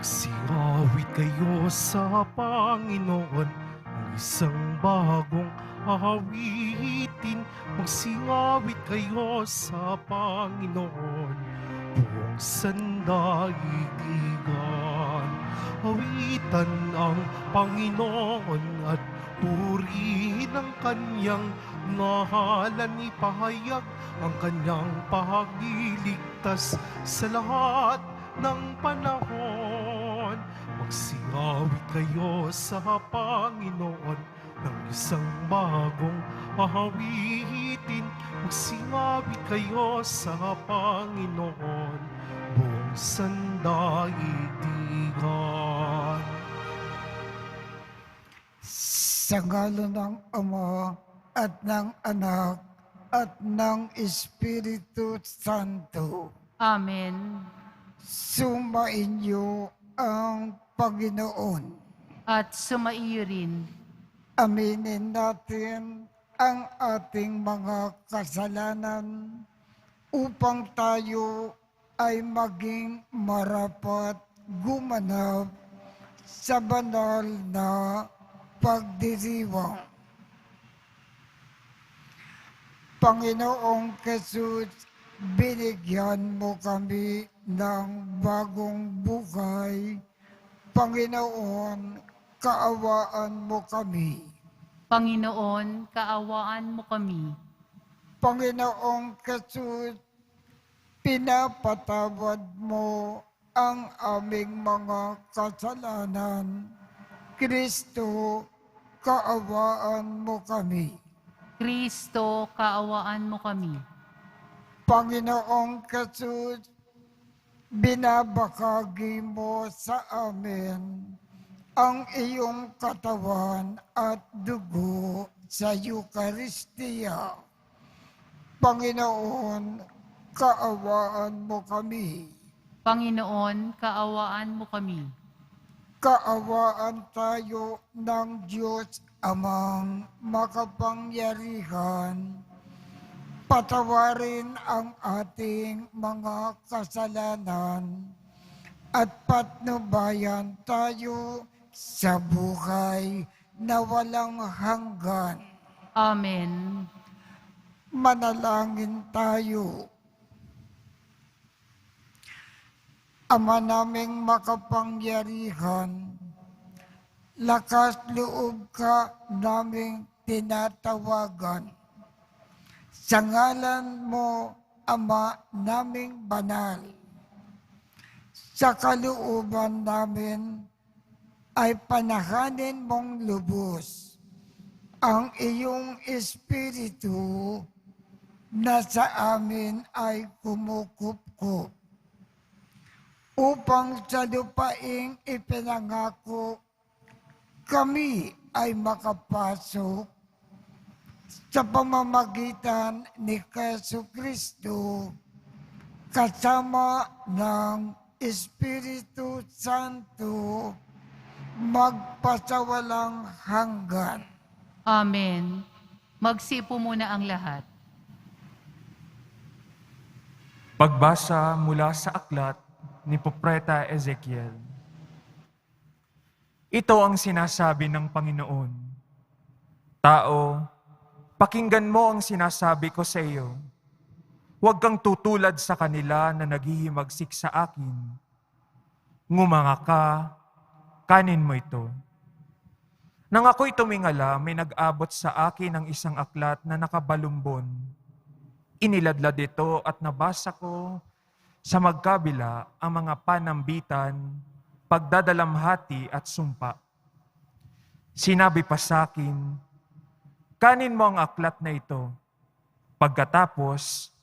Magsingawit kayo sa Panginoon ng isang bagong awitin. Magsingawit kayo sa Panginoon buong sandaigdigan. Awitan ang Panginoon at purihin ang kanyang ngalan. Ipahayag ang kanyang pagliligtas sa lahat ng panahon. Magsingawit kayo sa Panginoon ng isang bagong awitin. Magsingawit kayo sa Panginoon buong sandaigdigan. Sa ngalan ng Ama at ng Anak at ng Espiritu Santo. Amen. Sumainyo ang Panginoon. At sumaiyo rin. Aminin natin ang ating mga kasalanan upang tayo ay maging marapat gumanap sa banal na pagdiriwang. Panginoong Jesus, binigyan mo kami ng bagong buhay. Panginoon, kaawaan mo kami. Panginoon, kaawaan mo kami. Panginoong Jesus, pinapatawad mo ang aming mga kasalanan. Kristo, kaawaan mo kami. Kristo, kaawaan mo kami. Panginoong Jesus, binabakagi mo sa amin ang iyong katawan at dugo sa Eucharistia. Panginoon, kaawaan mo kami. Panginoon, kaawaan mo kami. Kaawaan tayo ng Diyos Amang makapangyarihan. Patawarin ang ating mga kasalanan at patnubayan tayo sa buhay na walang hanggan. Amen. Manalangin tayo. Ama naming makapangyarihan, lakas loob ka naming tinatawagan. Sa ngalan mo, Ama naming banal, sa kalooban namin ay panahanin mong lubos ang iyong Espiritu na sa amin ay kumukupkup upang sa lupaing ipinangako kami ay makapasok sa pamamagitan ni Jesucristo kasama ng Espiritu Santo magpasawalang hanggan. Amen. Magsipo muna ang lahat. Pagbasa mula sa aklat ni Popreta Ezekiel. Ito ang sinasabi ng Panginoon. Tao, pakinggan mo ang sinasabi ko sa iyo. Huwag kang tutulad sa kanila na naghihimagsik sa akin. Ngumanga ka, kanin mo ito. Nang ako'y tumingala, may nag-abot sa akin ng isang aklat na nakabalumbon. Iniladlad ito at nabasa ko sa magkabila ang mga panambitan, pagdadalamhati at sumpa. Sinabi pa sa akin, kanin mo ang aklat na ito. Pagkatapos,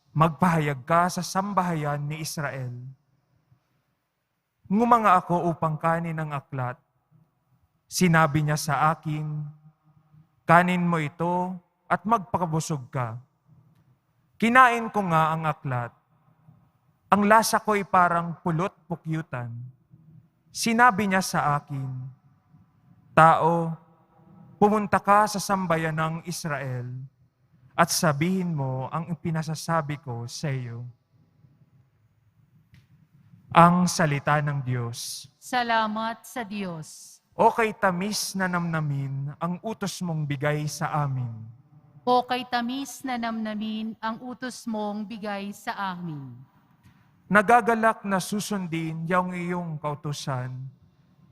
magpahayag ka sa sambahayan ni Israel. Ngumanga ako upang kanin ang aklat. Sinabi niya sa akin, kanin mo ito at magpakabusog ka. Kinain ko nga ang aklat. Ang lasa ko'y parang pulot-pukyutan. Sinabi niya sa akin, tao, pumunta ka sa sambayan ng Israel at sabihin mo ang pinasasabi ko sa iyo. Ang salita ng Diyos. Salamat sa Diyos. O kay tamis na namnamin ang utos mong bigay sa amin. O kay tamis na namnamin ang utos mong bigay sa amin. Nagagalak na susundin yung iyong kautusan,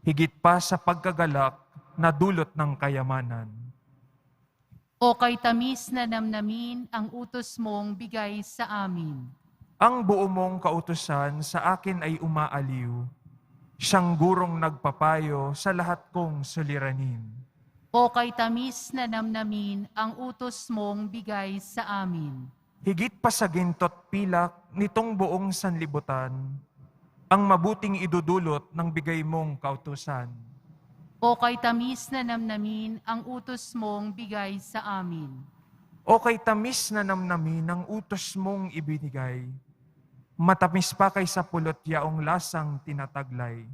higit pa sa pagkagalak na dulot ng kayamanan. O kay tamis na namnamin ang utos mong bigay sa amin. Ang buo mong kautusan sa akin ay umaaliw, siyang gurong nagpapayo sa lahat kong suliranin. O kay tamis na namnamin ang utos mong bigay sa amin. Higit pa sa gintot pilak nitong buong sanlibutan, ang mabuting idudulot ng bigay mong kautusan. O kay tamis na namnamin ang utos mong bigay sa amin. O kay tamis na namnamin ang utos mong ibinigay, matamis pa kaysa pulot yaong lasang tinataglay.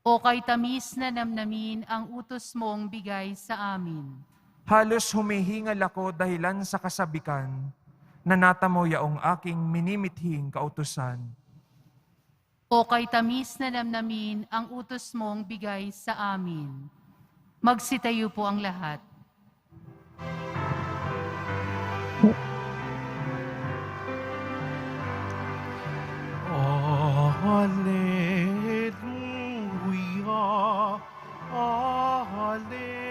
O kay tamis na namnamin ang utos mong bigay sa amin. Halos humihingal ako dahilan sa kasabikan, na natamo yaong aking minimithing kautusan. O kay tamis na namnamin ang utos mong bigay sa amin. Magsitayo po ang lahat. Alleluia, Alleluia,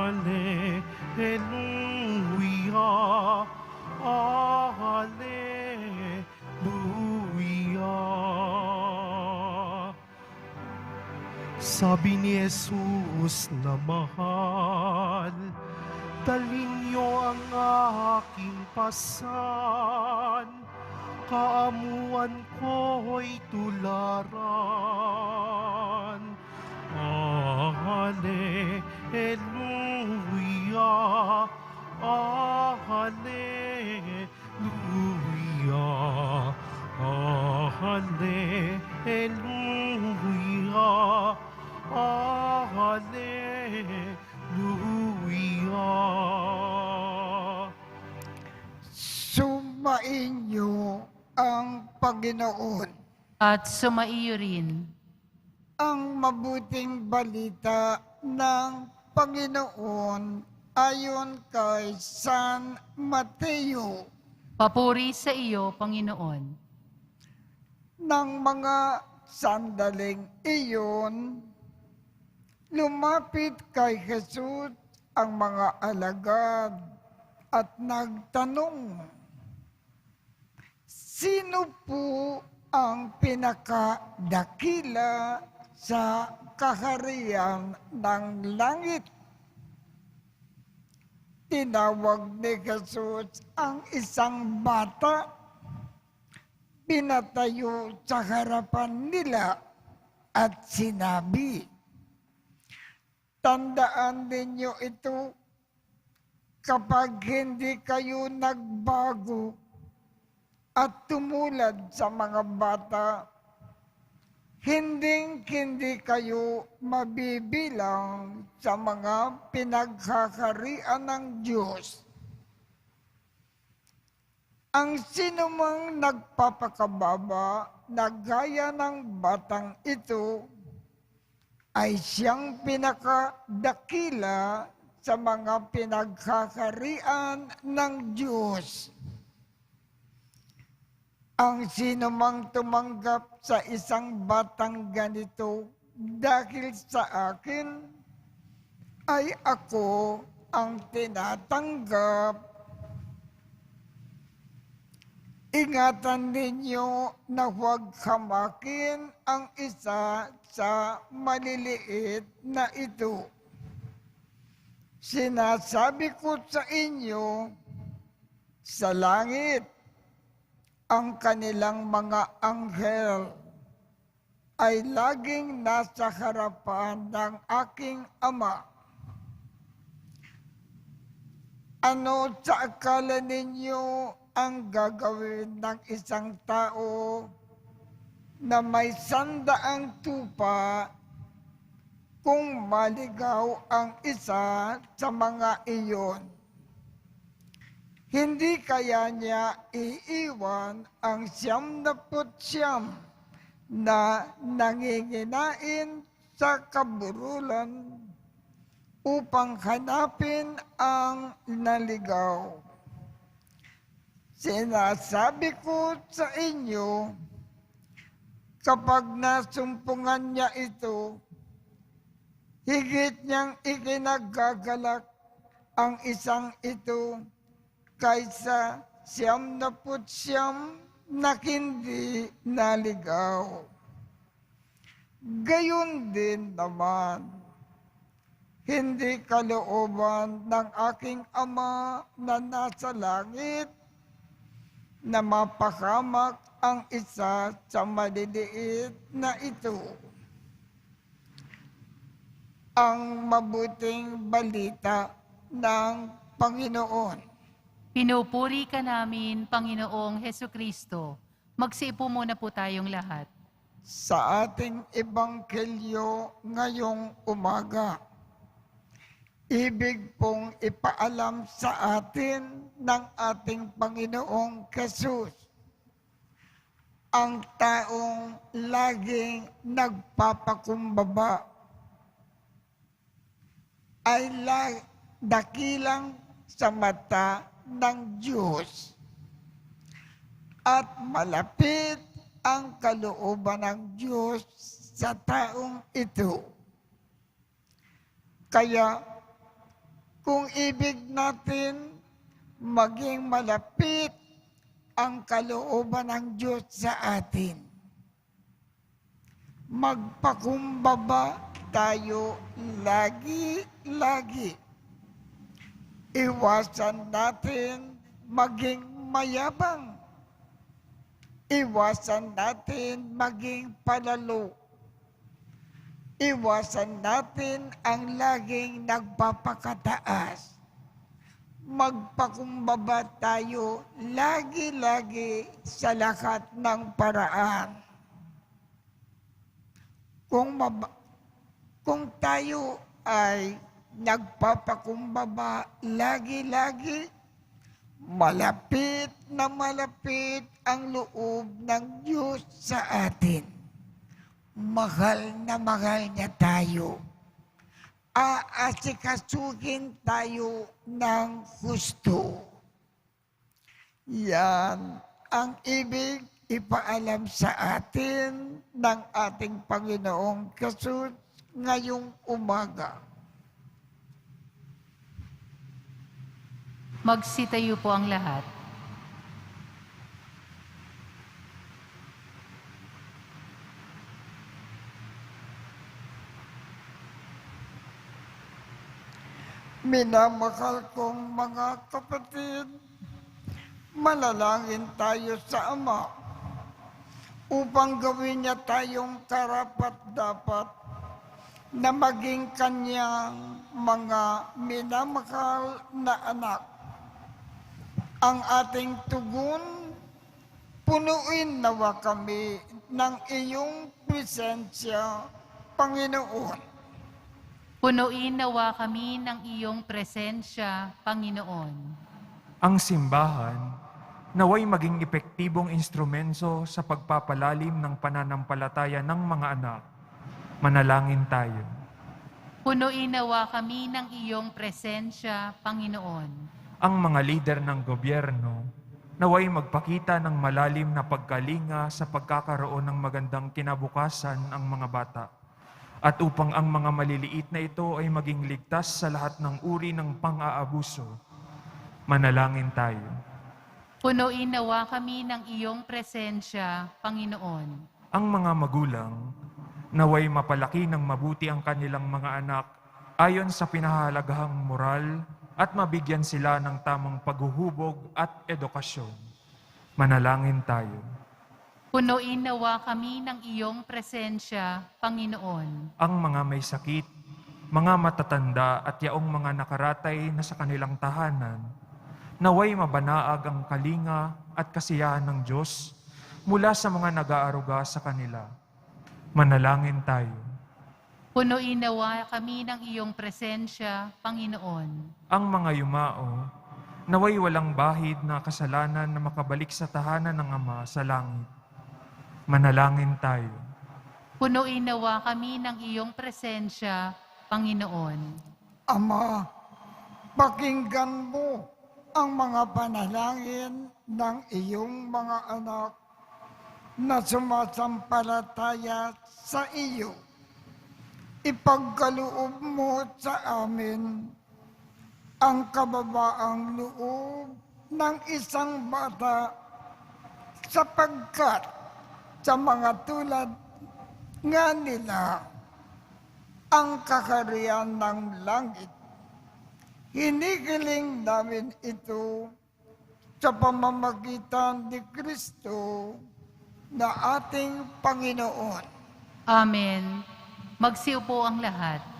Alleluia, Alleluia. Sabi ni Jesus na mahal, dalhin niyo ang aking pasan, kaamuan ko'y tularan. Alleluia, Alleluia, Alleluia, Alleluia. Sumainyo ang Panginoon. At sumaiyo rin. Ang mabuting balita ng Panginoon ayon kay San Mateo. Papuri sa iyo, Panginoon. Nang mga sandaling iyon, lumapit kay Jesus ang mga alagad at nagtanong, sino po ang pinakadakila sa kaharian ng langit? Tinawag ni Jesus ang isang bata, pinatayo sa harapan nila at sinabi, tandaan ninyo ito, kapag hindi kayo nagbago at tumulad sa mga bata, hindi kayo mabibilang sa mga pinaghaharian ng Diyos. Ang sinumang nagpapakababa na gaya ng batang ito ay siyang pinakadakila sa mga pinaghaharian ng Diyos. Ang sinumang tumanggap sa isang batang ganito dahil sa akin, ay ako ang tinatanggap. Ingatan ninyo na huwag hamakin ang isa sa maliliit na ito. Sinasabi ko sa inyo, sa langit, ang kanilang mga anghel ay laging nasa harapan ng aking Ama. Ano sa akala ninyo ang gagawin ng isang tao na may 100 tupa kung maligaw ang isa sa mga iyon? Hindi kaya niya iiwan ang 99 na nanginginain sa kaburulan upang hanapin ang naligaw. Sinasabi ko sa inyo, kapag nasumpungan niya ito, higit niyang ikinagagalak ang isang ito kaysa 99 na hindi naligaw. Gayon din naman, hindi kalooban ng aking Ama na nasa langit na mapahamak ang isa sa maliliit na ito. Ang mabuting balita ng Panginoon. Pinupuri ka namin, Panginoong Hesukristo. Magsiupo muna po tayong lahat. Sa ating ebanghelyo ngayong umaga, ibig pong ipaalam sa atin ng ating Panginoong Jesus, ang taong laging nagpapakumbaba ay dakilang sa mata ng Diyos at malapit ang kalooban ng Diyos sa taong ito. Kaya kung ibig natin maging malapit ang kalooban ng Diyos sa atin, magpakumbaba tayo lagi-lagi. Iwasan natin maging mayabang. Iwasan natin maging palalo. Iwasan natin ang laging nagpapakataas. Magpakumbaba tayo lagi-lagi sa lahat ng paraan. Kung tayo ay nagpapakumbaba lagi-lagi, malapit na malapit ang loob ng Diyos sa atin. Mahal na mahal niya tayo. Aasikasuhin tayo ng husto. Yan ang ibig ipaalam sa atin ng ating Panginoong Jesus ngayong umaga. Magsitayo po ang lahat. Minamahal kong mga kapatid, manalangin tayo sa Ama upang gawin niya tayong karapat-dapat na maging kanyang mga minamahal na anak. Ang ating tugon, punuin nawa kami ng iyong presensya, Panginoon. Punuin nawa kami ng iyong presensya, Panginoon. Ang simbahan, naway maging epektibong instrumento sa pagpapalalim ng pananampalataya ng mga anak. Manalangin tayo. Punuin nawa kami ng iyong presensya, Panginoon. Ang mga lider ng gobyerno, naway magpakita ng malalim na pagkalinga sa pagkakaroon ng magandang kinabukasan ang mga bata. At upang ang mga maliliit na ito ay maging ligtas sa lahat ng uri ng pang-aabuso, manalangin tayo. Punuin nawa kami ng iyong presensya, Panginoon. Ang mga magulang, naway mapalaki ng mabuti ang kanilang mga anak ayon sa pinahalagahang moral at mabigyan sila ng tamang paghuhubog at edukasyon. Manalangin tayo. Punuin nawa kami ng iyong presensya, Panginoon. Ang mga may sakit, mga matatanda at yaong mga nakaratay na sa kanilang tahanan, naway mabanaag ang kalinga at kasiyahan ng Diyos mula sa mga nag-aaruga sa kanila. Manalangin tayo. Punuin nawa kami ng iyong presensya, Panginoon. Ang mga yumao, naway walang bahid na kasalanan na makabalik sa tahanan ng Ama sa langit. Manalangin tayo. Punuin nawa kami ng iyong presensya, Panginoon. Ama, pakinggan mo ang mga panalangin ng iyong mga anak na sumasampalataya sa iyo. Ipagkaloob mo sa amin ang kababaang loob ng isang bata sapagkat sa mga tulad nga nila ang kakariyan ng langit. Hinihiling namin ito sa pamamagitan ni Kristo na ating Panginoon. Amen. Magsiupo ang lahat.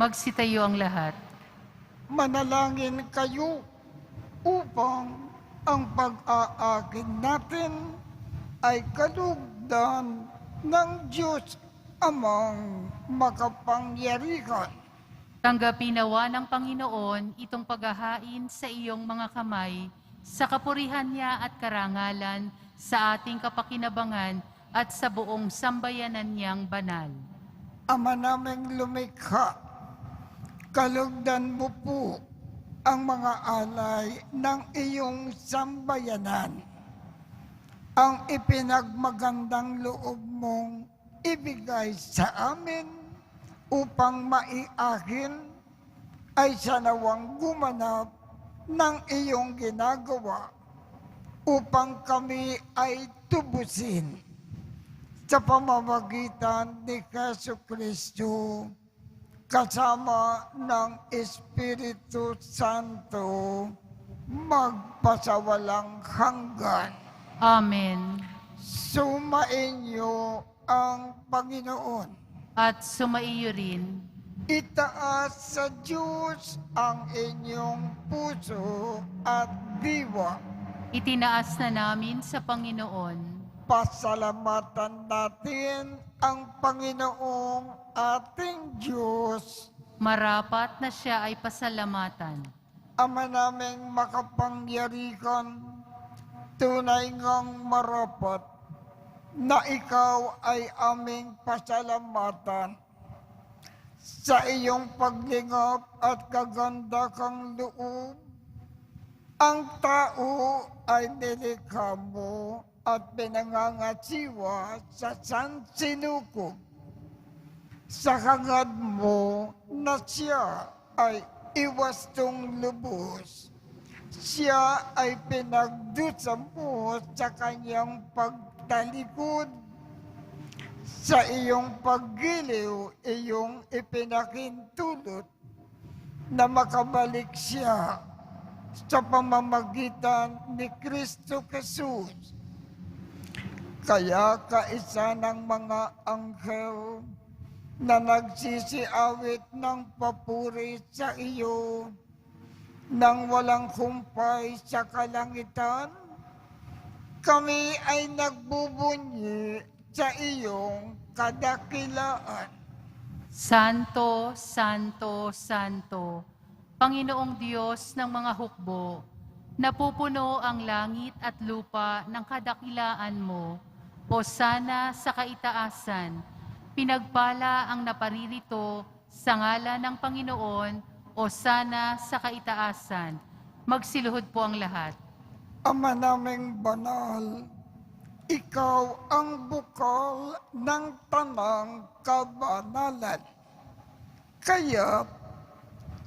Magsitayo ang lahat. Manalangin kayo upang ang pag-aakin natin ay kalugdan ng Diyos Amang makapangyarihan. Tanggapin nawa ng Panginoon itong paghahain sa iyong mga kamay, sa kapurihan niya at karangalan, sa ating kapakinabangan at sa buong sambayanan niyang banal. Ama naming lumikha, kalugdan mo po ang mga alay ng iyong sambayanan. Ang ipinagmagandang loob mong ibigay sa amin upang maiahin ay sanawang gumanap ng iyong ginagawa upang kami ay tubusin sa pamamagitan ni Jesucristo kasama ng Espiritu Santo magpasawalang hanggan. Amen. Sumainyo ang Panginoon. At sumaiyo rin. Itaas sa Diyos ang inyong puso at diwa. Itinaas na namin sa Panginoon. Pasalamatan natin ang Panginoong ating Diyos. Marapat na siya ay pasalamatan. Ama naming makapangyarihan, tunay ngang marapat na ikaw ay aming pasalamatan sa iyong paglingap at kaganda kang loob. Ang tao ay nilikha mo at pinangangasiwa sa sansinukob. Sa hangad mo na siya ay iwastong lubos. Siya ay pinagdusa mo sa kanyang pagtalikod. Sa iyong paggiliw, iyong ipinakintulot na makabalik siya sa pamamagitan ni Kristo Jesus. Kaya kaisa ng mga anghel na nagsisiawit ng papuri sa iyo nang walang humpay sa kalangitan, kami ay nagbubunyi sa iyong kadakilaan. Santo, Santo, Santo, Panginoong Diyos ng mga hukbo, napupuno ang langit at lupa ng kadakilaan mo. Hosana sa kaitaasan, pinagpala ang naparirito sa ngalan ng Panginoon. Hosana sa kaitaasan. Magsiluhod po ang lahat. Ama naming banal, ikaw ang bukal ng tanang kabanalan. Kaya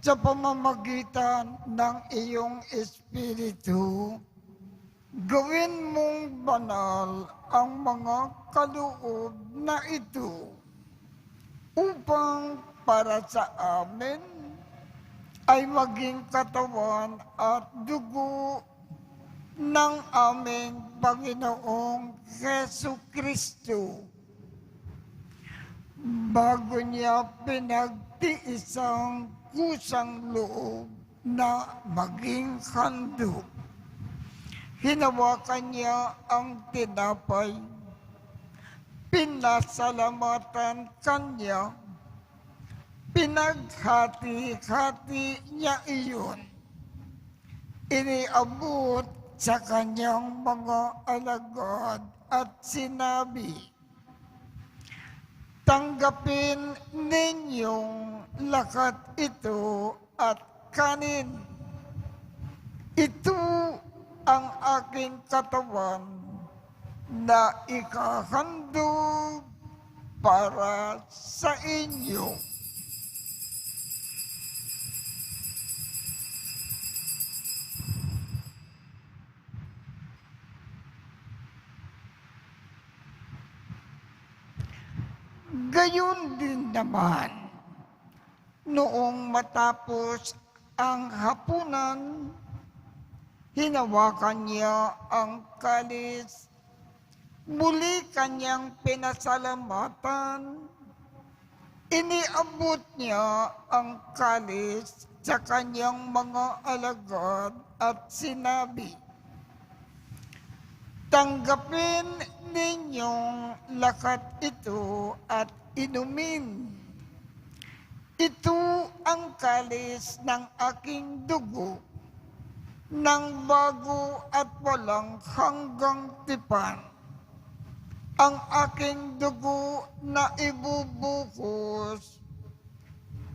sa pamamagitan ng iyong Espiritu, gawin mong banal ang mga kaloob na ito upang para sa amin ay maging katawan at dugo ng aming Panginoong Jesucristo. Bago niya pinagtiisang kusang loob na maging handog, hinawakan niya ang tinapay, pinasalamatan kanya, pinaghati-hati niya iyon, iniabot sa kanyang mga alagad at sinabi, tanggapin ninyong lakat ito at kanin. Ito ang aking katawan na ikahandog para sa inyo. Gayon din naman, noong matapos ang hapunan, hinawakan niya ang kalis, muli kanyang pinasalamatan, iniabot niya ang kalis sa kanyang mga alagad at sinabi, tanggapin ninyong lakat ito at inumin. Ito ang kalis ng aking dugo, ng bago at walang hanggang tipan. Ang aking dugo na ibubuhos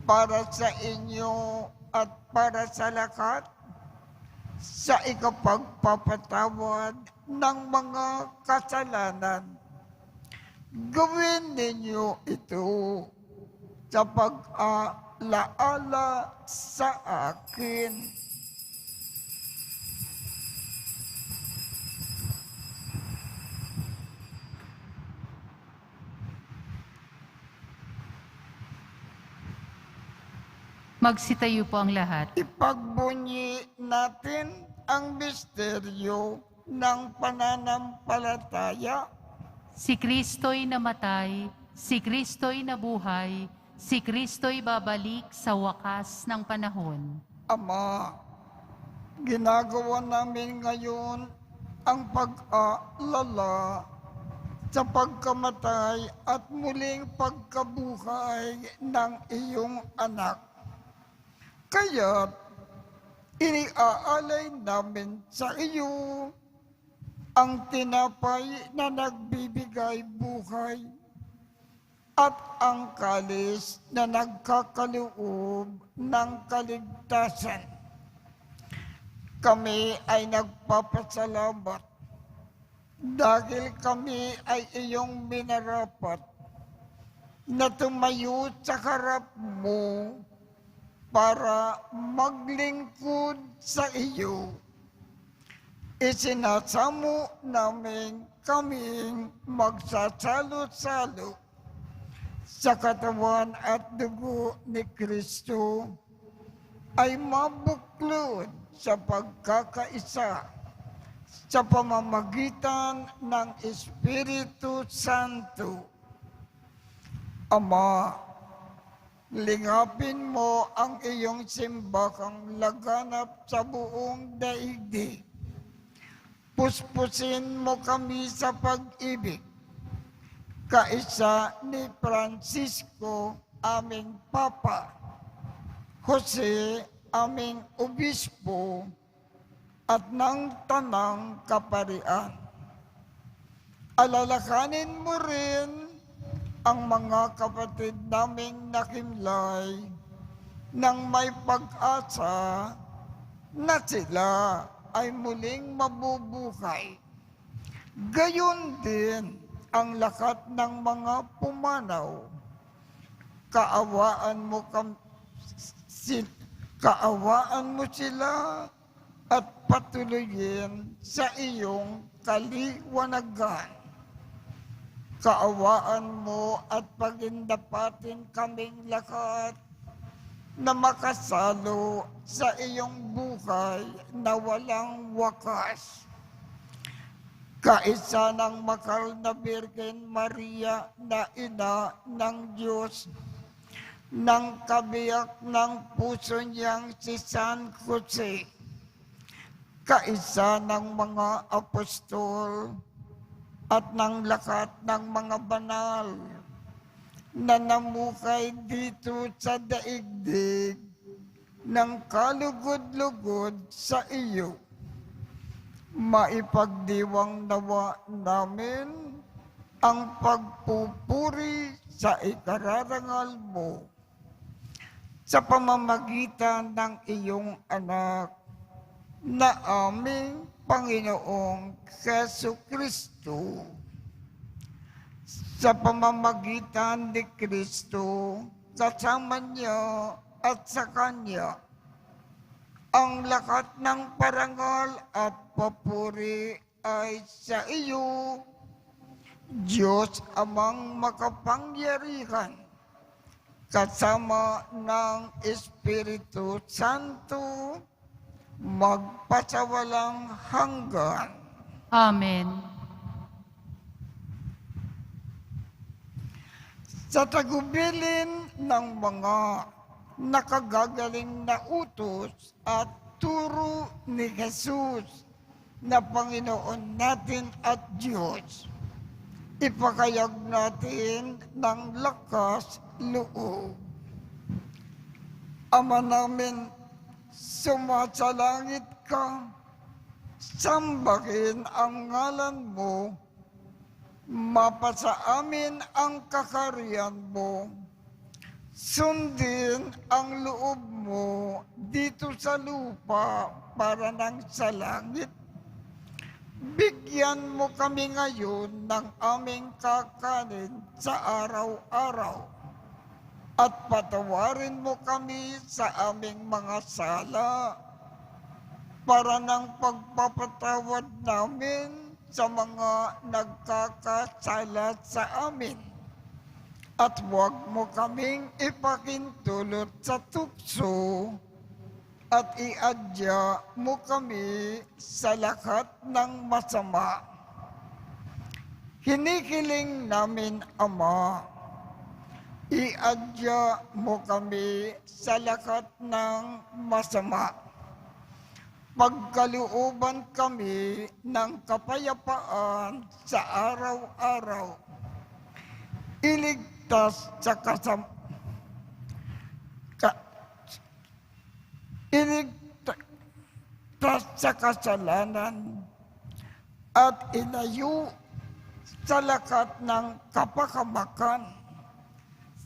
para sa inyo at para sa lahat sa ikapagpapatawad ng mga kasalanan. Gawin ninyo ito sa pag-alaala sa akin. Magsitayo po ang lahat. Ipagbunyi natin ang misteryo ng pananampalataya. Si Kristo'y namatay, si Kristo'y nabuhay, si Kristo'y babalik sa wakas ng panahon. Ama, ginagawa namin ngayon ang pag-aalala sa pagkamatay at muling pagkabuhay ng iyong anak. Kaya't iniaalay namin sa iyo ang tinapay na nagbibigay buhay at ang kalis na nagkakaloob ng kaligtasan. Kami ay nagpapasalamat dahil kami ay iyong minarapat na tumayo sa harap mo para maglingkod sa iyo. Isinasamo namin kaming magsasalo-salo sa katawan at dugo ni Kristo ay mabuklod sa pagkakaisa sa pamamagitan ng Espiritu Santo. Ama, lingapin mo ang iyong simbakang laganap sa buong daigdig. Puspusin mo kami sa pag-ibig, kaisa ni Francisco, aming Papa, Jose, aming Obispo, at ng Tanang Kaparian. Alalakanin mo rin ang mga kapatid naming nakimlay nang may pag-asa na sila ay muling mabubuhay. Gayon din ang lakat ng mga pumanaw. Kaawaan mo sila at patuloyin sa iyong kaliwanagan. Kaawaan mo at pagindapatin kaming lahat na makasalo sa iyong buhay na walang wakas. Kaisa ng makal na Birhen Maria na ina ng Diyos, ng kabiyak ng puso niyang si San Jose, kaisa ng mga apostol at ng lakat ng mga banal na namukay dito sa daigdig ng kalugod-lugod sa iyo. Maipagdiwang nawa namin ang pagpupuri sa ikararangal mo sa pamamagitan ng iyong anak na aming Panginoong Jesucristo. Sa pamamagitan ni Kristo, kasama niya at sa Kanya, ang lahat ng parangal at papuri ay sa iyo, Diyos Amang makapangyarihan, kasama ng Espiritu Santo, magpasawalang hanggan. Amen. Sa tagubilin ng mga nakagagaling na utos at turo ni Jesus na Panginoon natin at Diyos, ipakayag natin ng lakas loob. Ama namin, sumasalangit ka, sambahin ang ngalan mo, mapasa amin ang kakariyan mo, sundin ang loob mo dito sa lupa para nang sa langit. Bigyan mo kami ngayon ng aming kakanin sa araw-araw at patawarin mo kami sa aming mga sala para ng pagpapatawad namin sa mga nagkakasala sa amin. At huwag mo kaming ipakintulot sa tukso at iadya mo kami sa lahat ng masama. Hinihiling namin, Ama, iadya mo kami sa lahat ng masama. Pagkalooban kami ng kapayapaan sa araw-araw. Iligtas sa kasalanan at inayo sa lakat ng kapakamakan,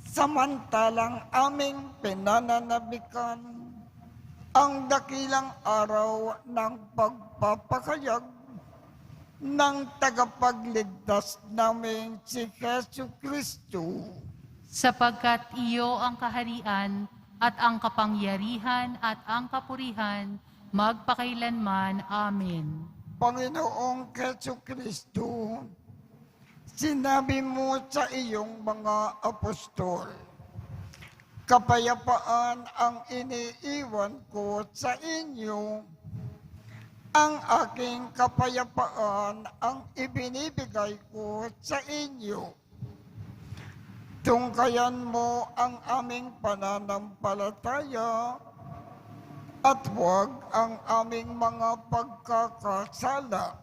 samantalang aming pinananabikan ang dakilang araw ng pagpapakayag ng tagapagligtas namin si Jesucristo. Sapagkat iyo ang kaharian at ang kapangyarihan at ang kapurihan magpakailanman. Amen. Panginoong Jesucristo, sinabi mo sa iyong mga apostol, kapayapaan ang iniiwan ko sa inyo, Ang aking kapayapaan ang ibinibigay ko sa inyo. Tungkayan mo ang aming pananampalataya at huwag ang aming mga pagkakasala.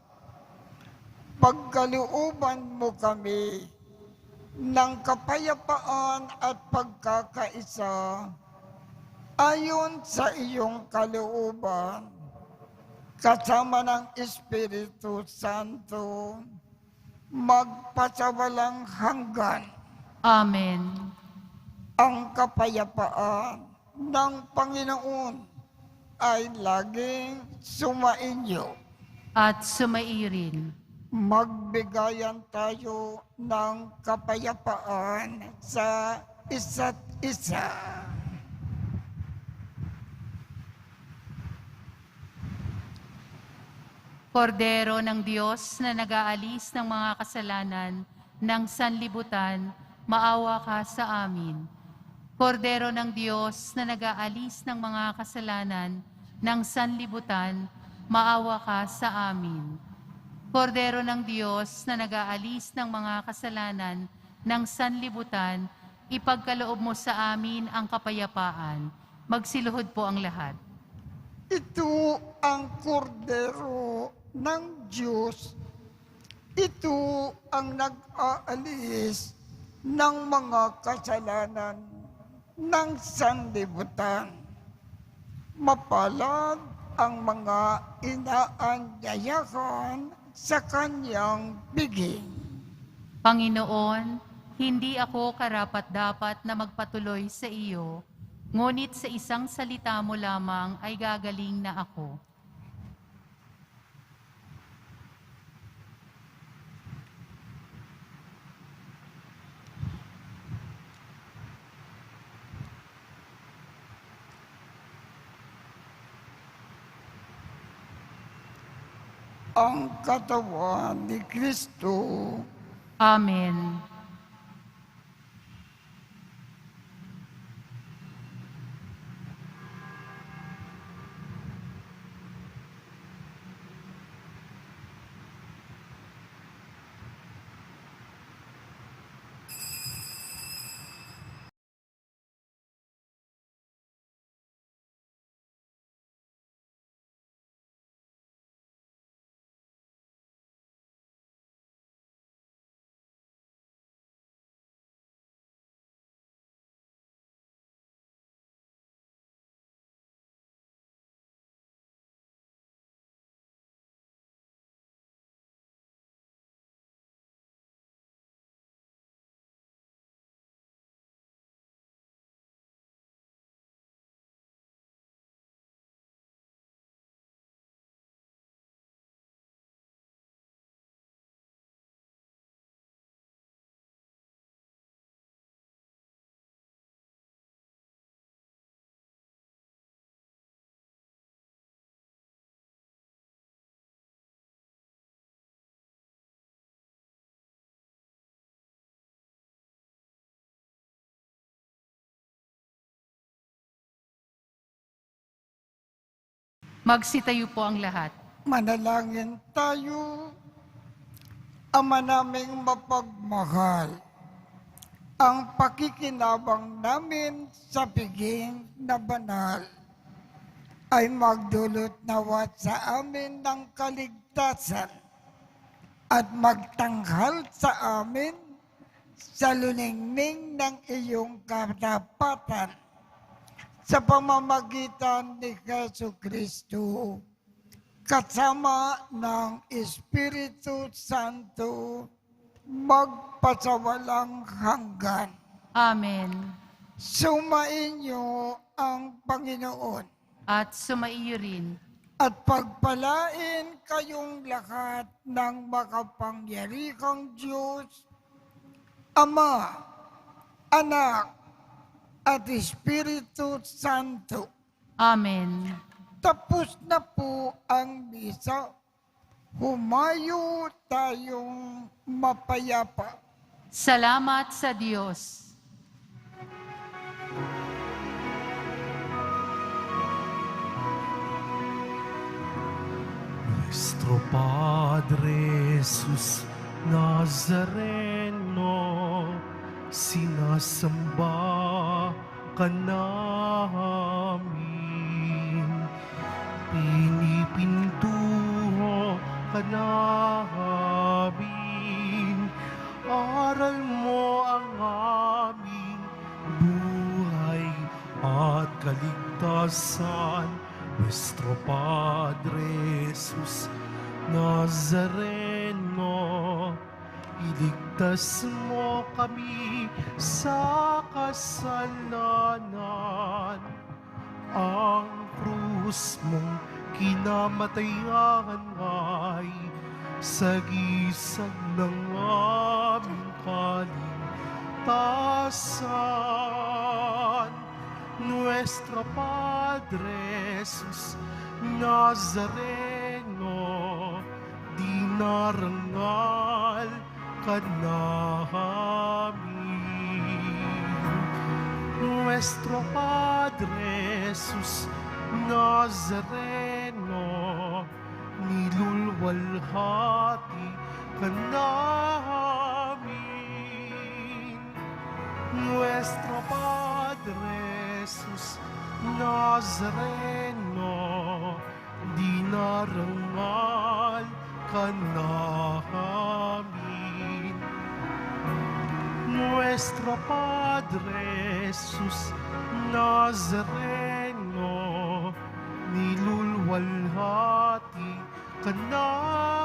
Pagkalooban mo kami ng kapayapaan at pagkakaisa ayon sa iyong kalooban, kasama ng Espiritu Santo, magpasawalang hanggan. Amen. Ang kapayapaan ng Panginoon ay laging sumainyo. At sumairin. Magbigayan tayo ng kapayapaan sa isa't isa. Kordero ng Diyos na nag-aalis ng mga kasalanan ng sanlibutan, maawa ka sa amin. Kordero ng Diyos na nag-aalis ng mga kasalanan ng sanlibutan, maawa ka sa amin. Kordero ng Diyos na nag-aalis ng mga kasalanan ng sanlibutan, ipagkaloob mo sa amin ang kapayapaan. Magsiluhod po ang lahat. Ito ang kordero ng Diyos. Ito ang nag-aalis ng mga kasalanan ng sanlibutan. Mapalad ang mga inaanyayahan sa kanyang biging. Panginoon, hindi ako karapat-dapat na magpatuloy sa iyo, ngunit sa isang salita mo lamang ay gagaling na ako. Ang katawan ni Kristo. Amen. Magsitayo po ang lahat. Manalangin tayo. Ama naming mapagmahal, ang pakikinabang namin sa piging na banal ay magdulot nawa sa amin ng kaligtasan at magtanghal sa amin sa luningning ng iyong katapatan sa pamamagitan ni Jesucristo, kasama ng Espiritu Santo, magpasawalang hanggan. Amen. Sumainyo ang Panginoon At sumaiyo rin. at pagpalain kayong lahat ng makapangyarihang Diyos, Ama, Anak, at Espiritu Santo. Amen. Tapos na po ang misa. Humayo tayong mapayapa. Salamat sa Diyos. Nuestro Padre Jesus Nazareno, sinasamba ka namin. Pinipintuho ka namin. Aral mo ang aming buhay at kaligtasan. Nuestro Padre Jesus Nazareno, iligtas mo kami sa kasalanan. Ang krus mong kinamatayan ay sagisag ng aming kaligtasan. Nuestro Padre Jesus Nazareno, dinarangal ka namin. Nuestro Padre Jesus Nazareno, nilulwalhati ka namin. Nuestro Padre Jesus Nazareno, dinarangal ka namin. Nuestro Padre Jesus Nazareno, nilulwalhati ka namin.